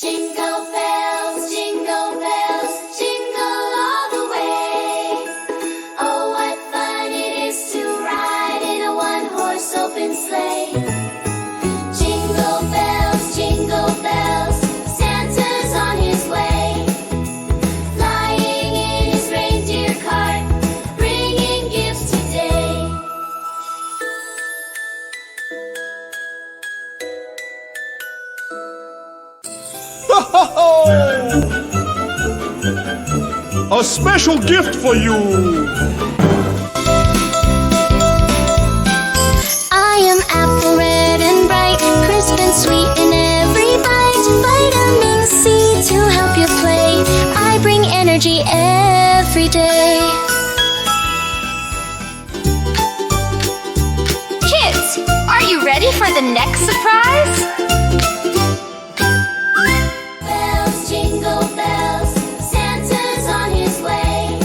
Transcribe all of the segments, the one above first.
Jingle bells, jingle all the way. Oh, what fun it is to ride in a one-horse open sleigh. Jingle bells, Santa's on his way. Flying in his reindeer cart, bringing gifts today. A special gift for you! I am apple red and bright, crisp and sweet in every bite. Vitamin C to help you play. I bring energy every day. Kids, are you ready for the next surprise? Bells, jingle bells, Santa's on his way.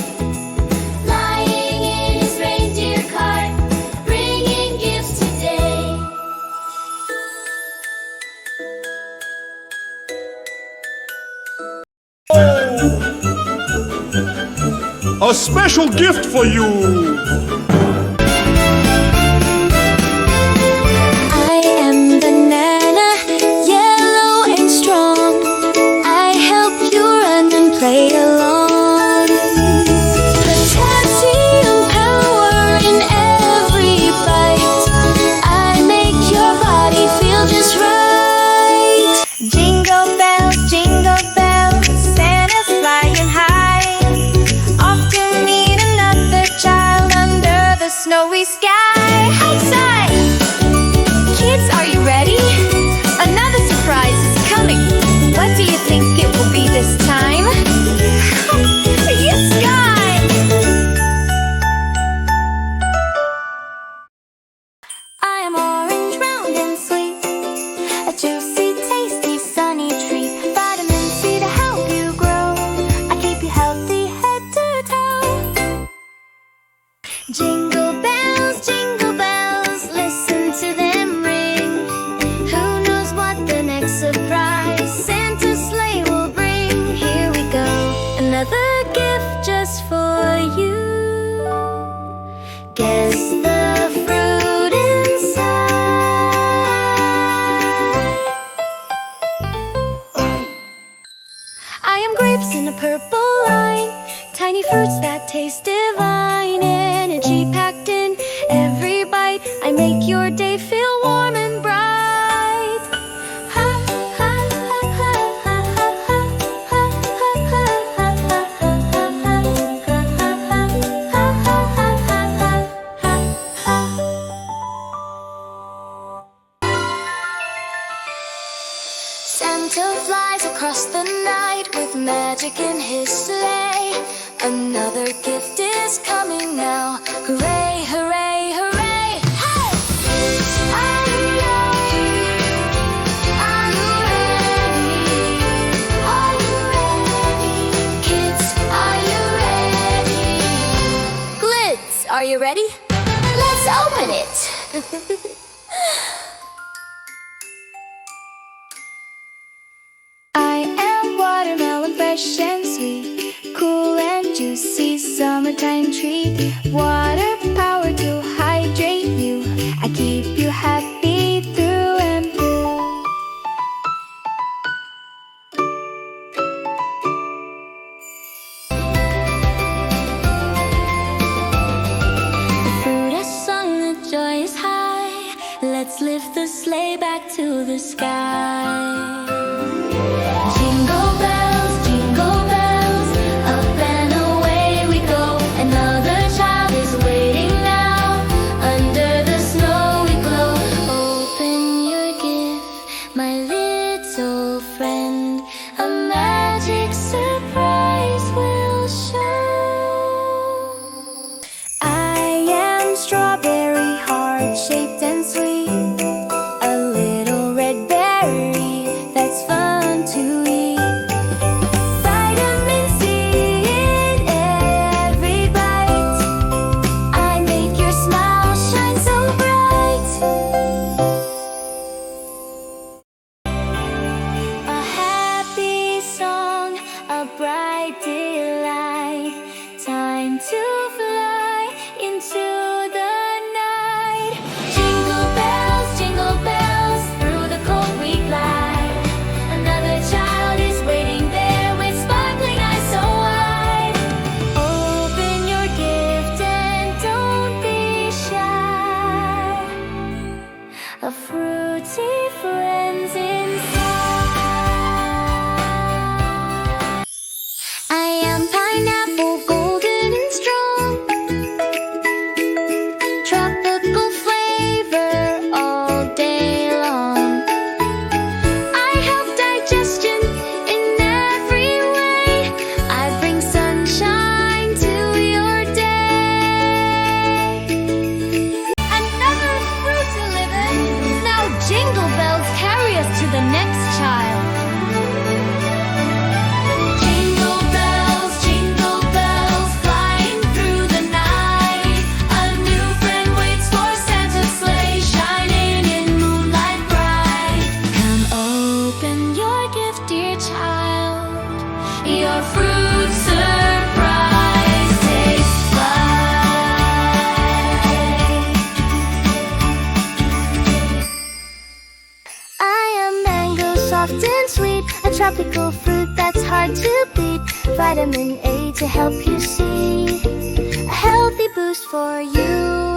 Flying in his reindeer cart, bringing gifts today. A special gift for you! I am banana, yellow and strong. I help you run and play along. Potassium power in every bite. I make your body feel just right. Jingle bells, Santa's flying high. Off to meet another child under the snowy sky. Outside! Kids, are you ready? Another surprise is coming. What do you think it will be this time? Yes, guys! I am orange, round and sweet. A juicy, tasty, sunny treat. Vitamin C to help you grow. I keep you healthy head to toe. Jingle bells, listen to them ring. Who knows what the next surprise Santa's sleigh will bring? Here we go, another gift just for you. Guess the fruit inside. I am grapes in a purple line, tiny fruits that taste divine. Energy packed in every bite. I make your day feel warm and bright. Ha, ha, ha, ha, ha, ha, ha, ha, ha, ha. Santa flies across the night with magic in his sleigh. Another gift is coming now. Hooray, hooray, hooray! Hey! Are you ready? Are you ready? Are you ready? Kids, are you ready? Glitz, are you ready? Let's open it! I am watermelon, fresh and sweet, cool and juicy, summertime treat. Water power to hydrate you. I keep you happy through and through. The fruit has sung, the joy is high. Let's lift the sleigh back to the sky. Jingle bells, up and away we go. Another child is waiting now. Under the snowy glow, open your gift, my little friend. A magic surprise will show. I am strawberry, heart-shaped and sweet. A little red berry that's fun to eat. Vitamin C in every bite. I make your smile shine so bright. A soft and sweet, a tropical fruit that's hard to beat. Vitamin A to help you see, a healthy boost for you.